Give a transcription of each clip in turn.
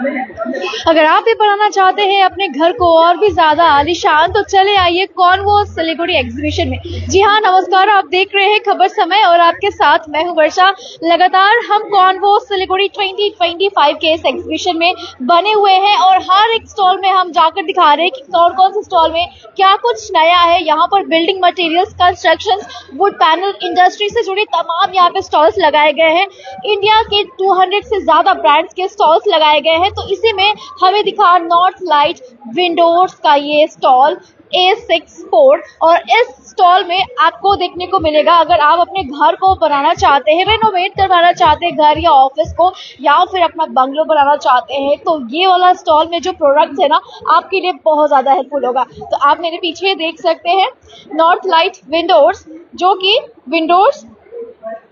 अगर आप भी बनाना चाहते हैं अपने घर को और भी ज्यादा आलीशान, तो चले आइए कॉन्वो सिलीगुड़ी एग्जीबिशन में। जी हाँ, नमस्कार, आप देख रहे हैं खबर समय और आपके साथ मैं हूँ वर्षा। लगातार हम कॉन्वो सिलीगुड़ी 2025 के इस एग्जीबिशन में बने हुए हैं और हर एक स्टॉल में हम जाकर दिखा रहे हैं कि कौन कौन से स्टॉल में क्या कुछ नया है। यहाँ पर building materials, construction, would panel industry से जुड़े तमाम यहाँ पे स्टॉल्स लगाए गए हैं। इंडिया के 200 से ज्यादा ब्रांड्स के स्टॉल्स लगाए गए हैं। तो इसी में हमें दिखा नॉर्थ लाइट विंडोज का ये स्टॉल A64, और इस स्टॉल में आपको देखने को मिलेगा, अगर आप अपने घर को बनाना चाहते हैं, रेनोवेट करवाना चाहते हैं घर या ऑफिस को, या फिर अपना बंगलो बनाना चाहते हैं, तो ये वाला स्टॉल में जो प्रोडक्ट्स है ना, आपके लिए बहुत ज्यादा हेल्पफुल होगा। तो आप मेरे पीछे देख सकते हैं नॉर्थ लाइट विंडोज, जो कि विंडोज,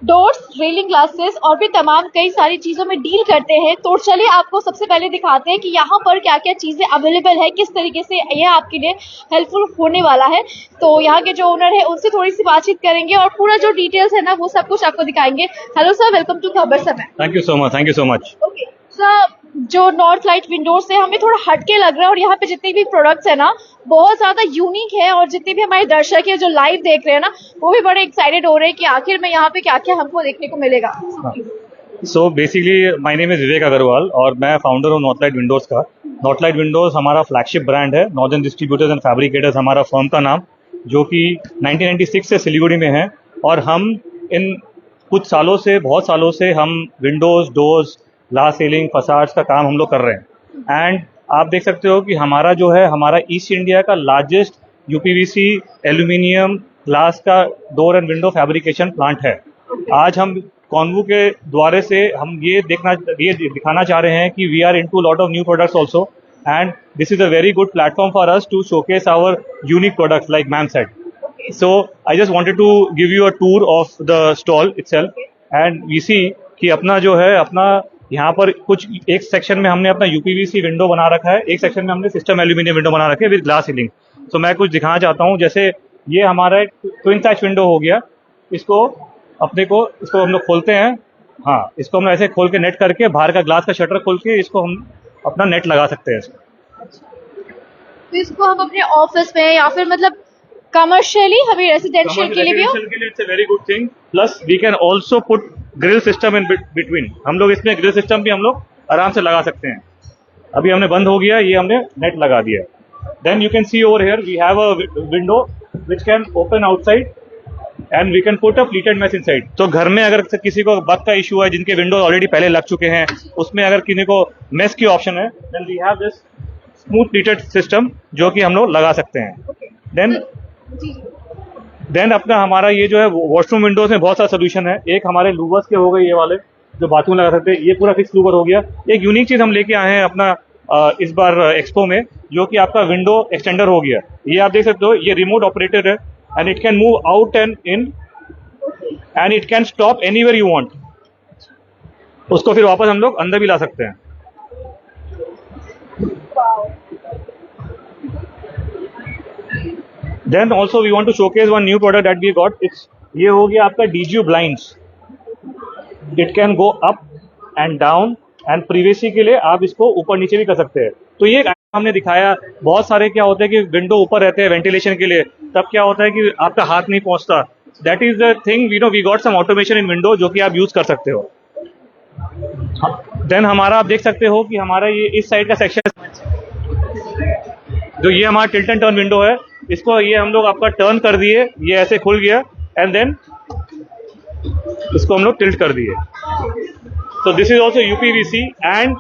डोर्स, रेलिंग ग्लासेस और भी तमाम कई सारी चीजों में डील करते हैं। तो चलिए आपको सबसे पहले दिखाते हैं कि यहाँ पर क्या क्या चीजें अवेलेबल है, किस तरीके से यह आपके लिए हेल्पफुल होने वाला है। तो यहाँ के जो ओनर है उनसे थोड़ी सी बातचीत करेंगे और पूरा जो डिटेल्स है ना वो सब कुछ आपको दिखाएंगे। हेलो सर, वेलकम टू खबर समय। Thank you so much, thank you so much. Okay sir, जो नॉर्थ लाइट विंडोज से हमें थोड़ा हटके लग रहा है और यहाँ पे जितने भी प्रोडक्ट्स है ना बहुत ज्यादा यूनिक है, और जितने भी हमारे दर्शक है जो लाइव देख रहे हैं ना वो भी बड़े एक्साइटेड हो रहे हैं कि आखिर में यहाँ पे क्या क्या हमको देखने को मिलेगा। So basically my name is Vivek Agarwal और मैं फाउंडर हूँ नॉर्थ लाइट विंडोज का। नॉर्थ लाइट विंडोज हमारा फ्लैगशिप ब्रांड है, नॉर्दर्न डिस्ट्रीब्यूटर्स एंड फैब्रिकेटर्स हमारा फर्म का नाम, जो कि 1996 से सिलीगुड़ी में है। और हम इन कुछ सालों से, बहुत सालों से हम Windows, doors, glass ceiling, facades का काम हम लोग कर रहे हैं। एंड आप देख सकते हो कि हमारा जो है, हमारा ईस्ट इंडिया का लार्जेस्ट यूपीवीसी एल्यूमिनियम ग्लास का door and window fabrication plant है। आज हम कॉन्वो के द्वारे से हम ये दिखाना चाह रहे हैं कि we are into lot of new products also, and this is a very good platform for us to showcase our unique products like ma'am said. So I just wanted to give you a tour of the stall itself, and we see कि अपना जो है, अपना यहाँ पर कुछ एक section में हमने अपना यूपीवीसी विंडो बना रखा है, एक सेक्शन में हमने सिस्टम एल्यूमिनियम विंडो बना रखे है विद ग्लास सीलिंग। तो मैं कुछ दिखाना चाहता हूँ, जैसे ये हमारा एक ट्विन सैच विंडो हो गया। इसको हम लोग खोलते हैं। हाँ, इसको हम ऐसे खोल के नेट करके, बाहर का ग्लास का शटर खोल के इसको हम अपना नेट लगा सकते हैं। तो इसको हम अपने ऑफिस में या फिर मतलब कमर्शियली, हमें रेसिडेंशियल के लिए भी it's a very good thing. Plus we can also put grill system in between. हम लोग इसमें ग्रिल सिस्टम भी हम लोग आराम से लगा सकते हैं। अभी हमने बंद हो गया, ये हमने नेट लगा दिया। Then you can see over here we have a window which can open outside and we can put a pleated mesh inside. तो घर में अगर किसी को बग का इशू है, जिनके विंडो ऑलरेडी पहले लग चुके हैं, उसमें अगर किसी को मेश की ऑप्शन है, then we have this smooth pleated system जो कि हम लोग लगा सकते हैं। देन अपना हमारा ये जो है वॉशरूम विंडोज में बहुत सारा सोल्यूशन है। एक हमारे लूवर्स के हो गए, ये वाले जो बाथरूम लगा सकते हैं, ये पूरा फिक्स लूवर हो गया। एक यूनिक चीज हम लेके आए हैं अपना इस बार एक्सपो में, जो कि आपका विंडो एक्सटेंडर हो गया। ये आप देख सकते हो, ये रिमोट ऑपरेटेड है and it can move out and in and it can stop anywhere you want. उसको फिर वापस हम लोग अंदर भी ला सकते हैं। Then also we want to showcase one new product that we got. ये हो गया आपका DGU blinds. It can go up and down and privacy के लिए आप इसको ऊपर नीचे भी कर सकते हैं। तो ये हमने दिखाया। बहुत सारे क्या होते हैं कि विंडो ऊपर रहते हैं वेंटिलेशन के लिए, तब क्या होता है कि आपका हाथ नहीं पहुंचता। That is the thing, we got some automation in window जो कि आप यूज कर सकते हो। देन हमारा आप देख सकते हो कि हमारा ये इस साइड का सेक्शन, जो ये हमारा टिल्ट एंड टर्न विंडो है, इसको ये हम लोग आपका टर्न कर दिए, ये ऐसे खुल गया एंड देन इसको हम लोग टिल्ट कर दिए। So this is also UPVC and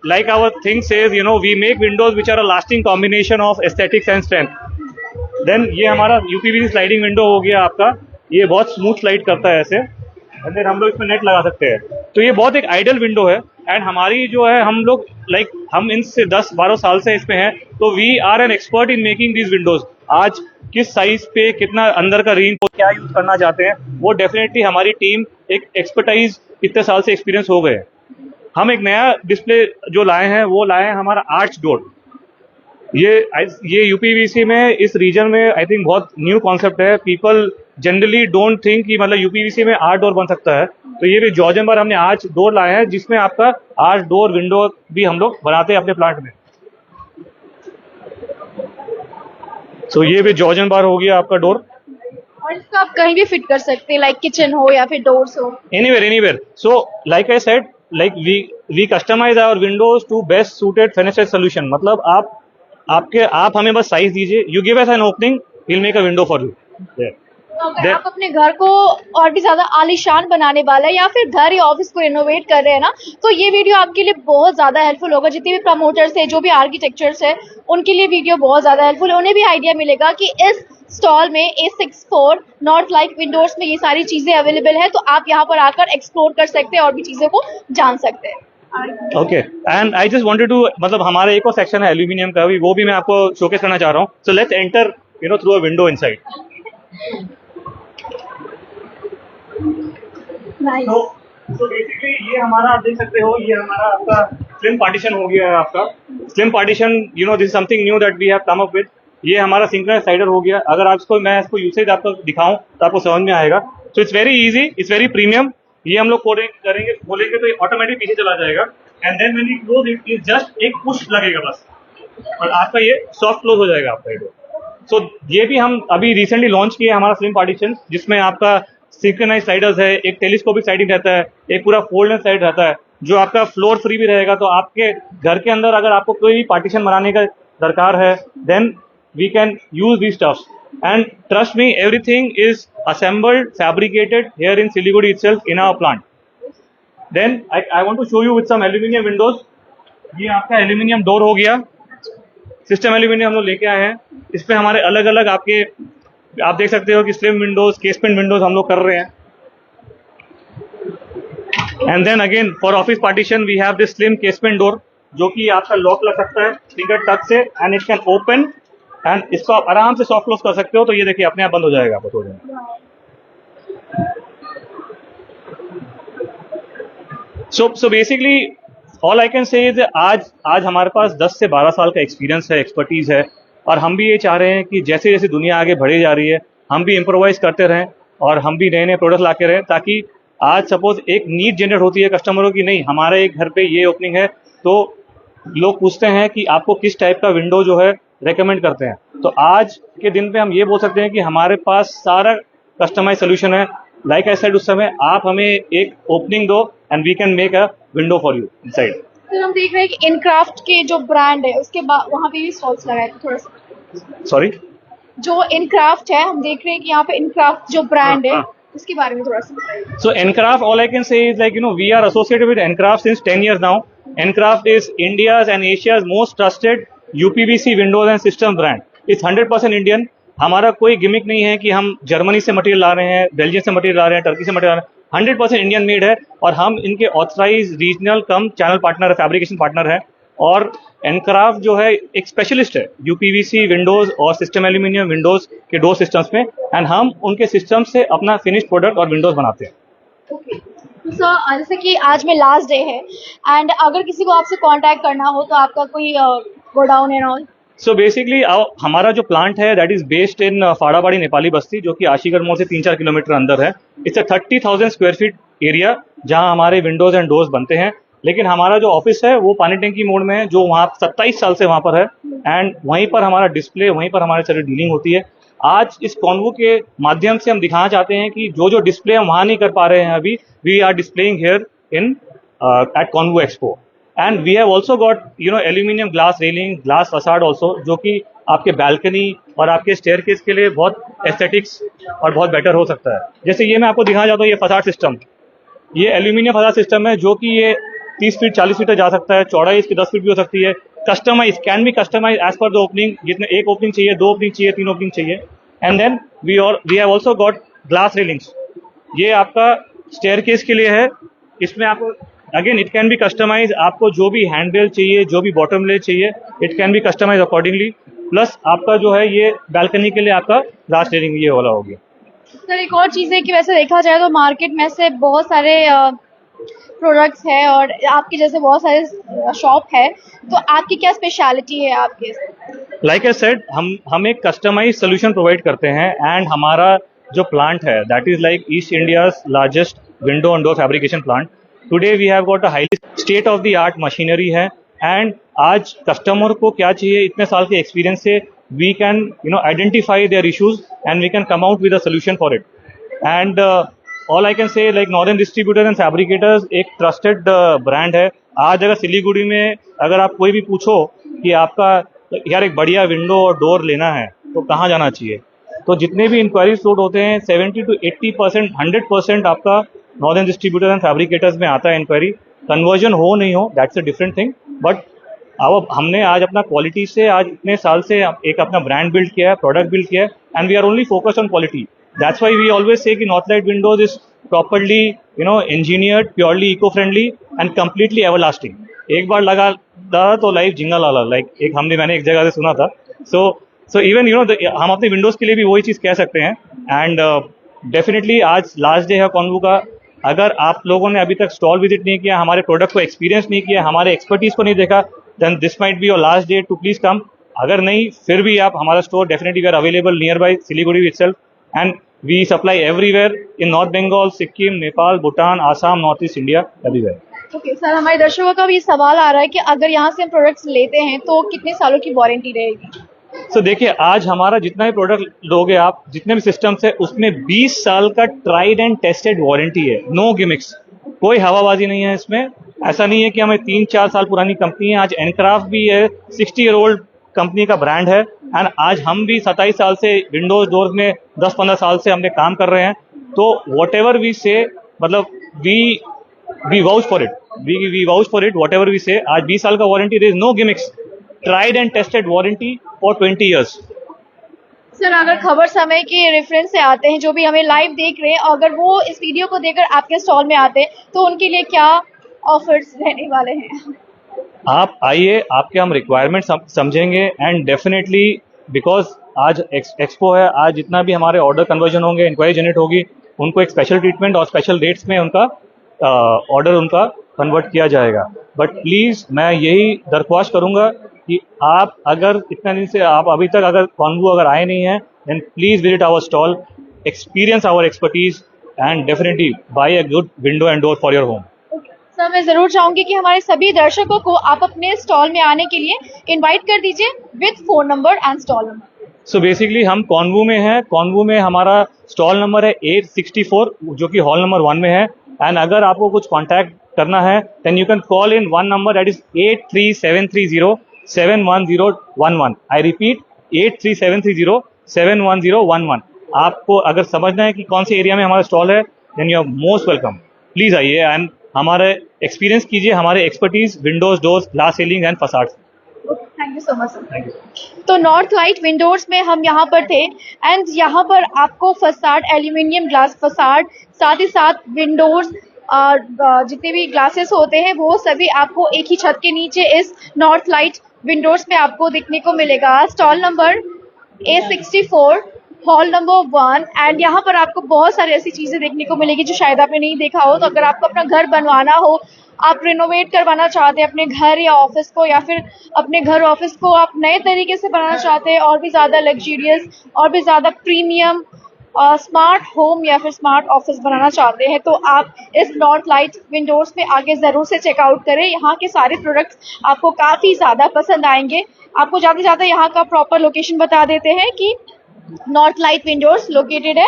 like our thing says, we make windows which are a lasting combination of aesthetics and strength. Then ये हमारा UPVC स्लाइडिंग विंडो हो गया आपका, ये बहुत स्मूथ स्लाइड करता है ऐसे, एंड देन हम लोग इसमें नेट लगा सकते हैं। तो ये बहुत एक आइडियल विंडो है। एंड हमारी जो है, हम लोग हम इनसे 10-12 साल से इसमें हैं, तो we are an expert in making these windows. आज किस साइज पे कितना अंदर का रेंज क्या यूज करना चाहते हैं, वो डेफिनेटली हमारी टीम एक एक्सपर्टाइज इतने साल से एक्सपीरियंस हो गए। हम एक नया डिस्प्ले जो लाए हैं, वो लाए हैं हमारा आर्च डोर। ये यूपीवीसी में इस रीजन में आई थिंक बहुत न्यू कॉन्सेप्ट है। पीपल जनरली डोंट थिंक कि मतलब यूपीवीसी में आर्ट डोर बन सकता है। तो ये भी जॉर्जियन बार हमने आज डोर लाए हैं, जिसमें आपका आज डोर विंडो भी हम लोग बनाते हैं अपने प्लांट में। तो ये भी जॉर्जियन बार हो गया आपका डोर, और इसको आप कहीं भी फिट कर सकते हैं, लाइक किचन हो या फिर डोर्स हो। anywhere. So like I said, like we customize our windows to best suited fenestrated solution. मतलब आप हमें बस साइज दीजिए, you give us an opening, we'll make a window for you there. तो अगर आप अपने घर को और भी ज्यादा आलीशान बनाने वाला है या फिर घर या ऑफिस को रिनोवेट कर रहे हैं ना, तो ये वीडियो आपके लिए बहुत ज्यादा हेल्पफुल होगा। जितने भी प्रमोटर्स है, जो भी आर्किटेक्चर्स है, उनके लिए वीडियो बहुत ज्यादा हेल्पफुल है। उन्हें भी आइडिया मिलेगा कि इस स्टॉल में A64 नॉर्थ लाइट विंडोज में ये सारी चीजें अवेलेबल है, तो आप यहाँ पर आकर एक्सप्लोर कर सकते हैं और भी चीजों को जान सकते हैं। Okay, and I just wanted to, मतलब हमारा एक और सेक्शन है एल्यूमिनियम का, भी वो भी मैं आपको शोकेस करना चाह रहा हूँ। So let's enter through a window inside. Nice. तो बेसिकली ये हमारा, आप देख सकते हो, ये हमारा आपका स्लिम पार्टीशन हो गया है। आपका slim partition, this is something new that we have come up with. ये हमारा सिंक्रोनाइज स्लाइडर हो गया। अगर मैं इसको यूसेज आपको दिखाऊं तो आपको समझ में आएगा। So it's very easy, it's very premium. ये हम लोग करेंगे, खोलेंगे तो ये ऑटोमेटिक पीछे चला जाएगा, and then when you close it, is just एक पुश लगेगा बस, और आपका ये सॉफ्ट क्लोज हो जाएगा आपका डोर। सो ये भी हम अभी रिसेंटली लॉन्च किया हमारा स्लिम पार्टीशन, जिसमें आपका सिंक्रोनाइज स्लाइडर्स है, एक टेलीस्कोपिक स्लाइडिंग रहता है, एक पूरा फोल्ड स्लाइड रहता है, जो आपका फ्लोर फ्री भी रहेगा। तो आपके घर के अंदर अगर आपको कोई भी पार्टीशन बनाने का दरकार है, then we can use these stuffs, and trust me, everything is assembled, fabricated here in Siliguri itself in our plant. Then I want to show you with some aluminum windows. ये आपका aluminium door हो गया, system aluminium हम लोग लेके आए हैं। इस पे हमारे अलग अलग आप देख सकते हो कि स्लिम विंडोज, केसमेंट विंडोज हम लोग कर रहे हैं। And then again for office partition we have this slim casement door, जो कि आपका लॉक लग सकता है फिंगर टच से, एंड इट कैन ओपन, एंड इसको आप आराम से सॉफ्ट क्लोज कर सकते हो। तो ये देखिए अपने आप बंद हो जाएगा आपको थोड़ी देर में। So basically all I can say is आज हमारे पास 10 से 12 साल का एक्सपीरियंस है, एक्सपर्टीज है, और हम भी ये चाह रहे हैं कि जैसे जैसे दुनिया आगे बढ़ी जा रही है, हम भी इम्प्रोवाइज करते रहें और हम भी नए नए प्रोडक्ट लाके रहें, ताकि आज सपोज एक नीड जनरेट होती है कस्टमरों की, नहीं हमारे एक घर पे ये ओपनिंग है, तो लोग पूछते हैं कि आपको किस टाइप का विंडो जो है रेकमेंड करते हैं। तो आज के दिन पे हम ये बोल सकते हैं कि हमारे पास सारा कस्टमाइज सोल्यूशन है। लाइक आई सेड, उस समय आप हमें एक ओपनिंग दो and we can make a window for you inside. फिर हम देख रहे हैं कि इनक्राफ्ट के जो ब्रांड है, उसके बाद वहाँ पे भी स्टॉल्स लगाए, तो थोड़ा सा सॉरी, जो इनक्राफ्ट है, हम देख रहे हैं कि यहाँ पे इनक्राफ्ट जो ब्रांड है, उसके बारे में थोड़ा सा बताइए। So Encraft, all I can say is, like, we are associated with Encraft since 10 years now. Encraft is India's and Asia's most trusted UPVC windows and system brand. It's 100% Indian. हमारा कोई gimmick नहीं है कि हम Germany से material ला रहे हैं, Belgium से मटेरियल ला रहे हैं, टर्की से मटेरियल ला रहे हैं। 100% इंडियन मेड है, और हम इनके ऑथराइज रीजनल कम चैनल पार्टनर, फैब्रिकेशन पार्टनर है। और एनक्राफ्ट जो है एक स्पेशलिस्ट है यूपीवीसी विंडोज और सिस्टम एल्यूमिनियम विंडोज के डोर सिस्टम्स में, एंड हम उनके सिस्टम से अपना फिनिश्ड प्रोडक्ट और विंडोज बनाते हैं। ओके, तो जैसे कि आज में लास्ट डे है, एंड अगर किसी को आपसे कांटेक्ट करना हो तो आपका कोई godown and all? So basically हमारा जो प्लांट है that is based in Fadabari Nepali Basti, जो कि आशीगढ़ मोड़ से 3-4 किलोमीटर अंदर है। It's a 30,000 square feet area जहां हमारे विंडोज एंड डोर्स बनते हैं। लेकिन हमारा जो ऑफिस है वो पानी टंकी मोड़ में है, जो वहाँ 27 साल से वहाँ पर है, एंड वहीं पर हमारा डिस्प्ले, वहीं पर हमारी सारी डीलिंग होती है। आज इस कॉन्वो के माध्यम से हम दिखाना चाहते हैं कि जो जो डिस्प्ले हम वहाँ नहीं कर पा रहे हैं अभी, we are displaying here in at Convo Expo, and we have also got aluminium glass railing, glass facade also, जो कि आपके बैल्कनी और आपके स्टेयरकेस के लिए बहुत एस्थेटिक्स और बहुत बेटर हो सकता है। जैसे ये मैं आपको दिखाना चाहता हूँ, ये फसाड सिस्टम, ये एल्यूमिनियम फसाड सिस्टम है, जो कि ये 30 फीट 40 फीट तक जा सकता है, चौड़ाई इसकी 10 फीट भी हो सकती है। Customise can be customise as per the opening, जितने एक ओपनिंग चाहिए, 2 ओपनिंग चाहिए, 3 ओपनिंग चाहिए। And then we have also got glass railings, ये आपका स्टेयरकेस के लिए है। इसमें आपको again it can be customise, आपको जो भी हैंड रेल चाहिए, जो भी बॉटम रेल चाहिए, it can be customise accordingly. Plus आपका जो है ये बैल्कनी के लिए आपका ग्लास रेलिंग ये वाला हो गया। सर एक और चीज़ है कि वैसे देखा जाए तो मार्केट में से बहुत सारे प्रोडक्ट्स है और आपके जैसे बहुत सारे शॉप है, तो आपकी क्या स्पेशलिटी है आपके? लाइक आई सेड, हम एक कस्टमाइज सोल्यूशन प्रोवाइड करते हैं, एंड हमारा जो प्लांट है that is like east India's largest window and door fabrication plant. Today we have got a highly state of the art machinery है, and आज customer को क्या चाहिए, इतने साल के एक्सपीरियंस से we can identify their issues and we can come out with a solution for it. And all I can say, like Northern Distributors and Fabricators एक trusted brand है. आज अगर सिलीगुड़ी में अगर आप कोई भी पूछो कि आपका यार एक बढ़िया विंडो और डोर लेना है तो कहाँ जाना चाहिए, तो जितने भी इंक्वायरीज फ्लोट होते हैं 70 to 80%, 100% आपका नॉर्दर्न डिस्ट्रीब्यूटर्स एंड फैब्रिकेटर्स में आता है इंक्वायरी. कन्वर्जन हो नहीं हो, that's a different thing, but अब हमने आज अपना क्वालिटी से आज इतने साल से एक अपना ब्रांड बिल्ड किया है, प्रोडक्ट बिल्ड किया है, and we are only focused on quality. That's why we always say कि Northlight windows is properly engineered, purely eco friendly and completely everlasting. एक बार लगा तो लाइफ जिंगा लाला, लाइक मैंने एक जगह से सुना था. सो इवन हम अपने विंडोज के लिए भी वही चीज कह सकते हैं. एंड डेफिनेटली आज लास्ट डे है कॉन्वो का. अगर आप लोगों ने अभी तक स्टॉल विजिट नहीं किया, हमारे प्रोडक्ट को एक्सपीरियंस नहीं किया, हमारे एक्सपर्टीज को नहीं देखा, then this might be your last day to please come. अगर नहीं, फिर भी आप हमारा store definitely we are available nearby Siliguri itself, and we supply everywhere in North Bengal, Sikkim, Nepal, Bhutan, Assam, North East India, everywhere. Okay sir, हमारे दर्शकों का भी सवाल आ रहा है कि अगर यहाँ से हम प्रोडक्ट्स लेते हैं तो कितने सालों की वारंटी रहेगी? सो देखिए, आज हमारा जितना भी प्रोडक्ट लोगे आप, जितने भी सिस्टम्स है, उसमें 20 साल का ट्राइड एंड टेस्टेड वारंटी है. नो गिमिक्स, कोई हवाबाजी नहीं है इसमें. ऐसा नहीं है कि हमें 3-4 साल पुरानी कंपनी है. आज एनक्राफ्ट भी है, 60 ईयर ओल्ड कंपनी का ब्रांड है, एंड आज हम भी 27 साल से विंडोज डोर्स में 10-15 साल से हमने काम कर रहे हैं. तो वॉट एवर वी से, मतलब we vouch for it, we vouch for it, whatever we say. आज 20 साल का warranty, there is no gimmicks, tried and tested warranty for 20 years. Sir, अगर खबर समय के रेफरेंस से आते हैं, जो भी हमें लाइव देख रहे हैं, अगर वो इस वीडियो को देखकर आपके स्टॉल में आते हैं तो उनके लिए क्या ऑफर्स रहने वाले हैं? आप आइए, आपके हम रिक्वायरमेंट समझेंगे, एंड डेफिनेटली बिकॉज आज एक्सपो है, आज जितना भी हमारे ऑर्डर कन्वर्जन होंगे, इंक्वायरी जनरेट होगी, उनको एक स्पेशल ट्रीटमेंट और स्पेशल रेट्स में उनका ऑर्डर उनका कन्वर्ट किया जाएगा. बट प्लीज़ मैं यही दरख्वास्त करूंगा कि आप अगर इतना दिन से आप अभी तक अगर कॉन्वो अगर आए नहीं हैं, then please visit our stall, experience our expertise, and definitely buy a good window and door for your home. Sir, मैं जरूर चाहूंगी कि हमारे सभी दर्शकों को आप अपने स्टॉल में आने के लिए इनवाइट कर दीजिए with phone number and stall number. So basically हम कॉन्वो में हैं. कॉन्वो में हमारा स्टॉल नंबर है 864, जो कि हॉल नंबर 1 में है. एंड अगर आपको कुछ कांटेक्ट करना है, then you can call in one number, that is 8373071011. I repeat, 8373071011. आपको अगर समझना है कि कौन से एरिया में हमारा स्टॉल है, then you are most welcome. Please आइए एंड हमारे एक्सपीरियंस कीजिए, हमारे expertise windows, doors, glass ceiling and facades. Thank you so much sir. Thank you. तो नॉर्थलाइट विंडोर्स में हम यहाँ पर थे, एंड यहाँ पर आपको फसाड, एल्यूमिनियम ग्लास फसाड, साथ ही साथ विंडोर्स, जितने भी ग्लासेस होते हैं वो सभी आपको एक ही छत के नीचे इस नॉर्थलाइट विंडोर्स में आपको देखने को मिलेगा. Stall number A64, hall number 1. And यहाँ पर आपको बहुत सारी ऐसी चीज़ें देखने को मिलेगी जो शायद आपने नहीं देखा हो. तो अगर आपको अपना घर बनवाना हो, आप रिनोवेट करवाना चाहते हैं अपने घर या ऑफिस को, या फिर अपने घर ऑफिस को आप नए तरीके से बनाना चाहते हैं, और भी ज़्यादा लग्जरियस और भी ज़्यादा प्रीमियम स्मार्ट होम या फिर स्मार्ट ऑफिस बनाना चाहते हैं, तो आप इस नॉर्थलाइट विंडोर्स में आगे ज़रूर से चेकआउट करें. यहाँ के सारे प्रोडक्ट्स आपको काफ़ी ज़्यादा पसंद आएंगे. आपको जाते जाते यहाँ का प्रॉपर लोकेशन बता देते हैं कि नॉर्थलाइट विंडोर्स लोकेटेड है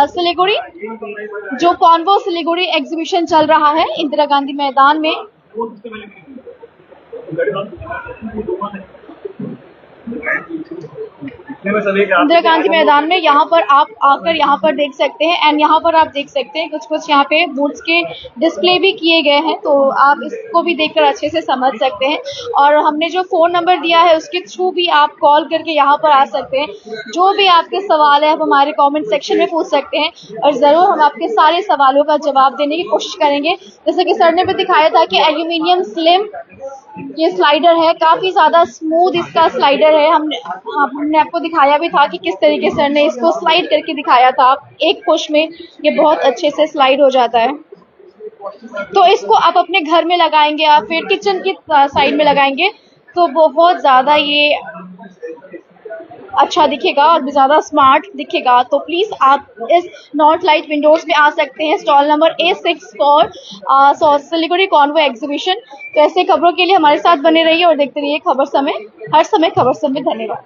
सिलीगुड़ी. जो कॉन्वो सिलीगुड़ी एग्जीबिशन चल रहा है इंदिरा गांधी मैदान में, इंदिरा गांधी मैदान में यहाँ पर आप आकर यहाँ पर देख सकते हैं. एंड यहाँ पर आप देख सकते हैं कुछ यहाँ पे बूट्स के डिस्प्ले भी किए गए हैं, तो आप इसको भी देखकर अच्छे से समझ सकते हैं. और हमने जो फ़ोन नंबर दिया है उसके थ्रू भी आप कॉल करके यहाँ पर आ सकते हैं. जो भी आपके सवाल है आप हमारे कॉमेंट सेक्शन में पूछ सकते हैं, और ज़रूर हम आपके सारे सवालों का जवाब देने की कोशिश करेंगे. जैसे कि सर ने भी दिखाया था कि एल्यूमिनियम स्लिम ये स्लाइडर है, काफ़ी ज़्यादा स्मूथ इसका स्लाइडर है. हमने आपको दिखाया भी था कि किस तरीके सर ने इसको स्लाइड करके दिखाया था. एक पुश में ये बहुत अच्छे से स्लाइड हो जाता है. तो इसको आप अपने घर में लगाएंगे या फिर किचन की साइड में लगाएंगे तो बहुत ज़्यादा ये अच्छा दिखेगा और भी ज़्यादा स्मार्ट दिखेगा, तो प्लीज़ आप इस नॉर्थ लाइट विंडोज़ में आ सकते हैं, stall number A6 for Siliguri convo exhibition. तो ऐसे खबरों के लिए हमारे साथ बने रहिए और देखते रहिए खबर समय, हर समय खबर समय। धन्यवाद।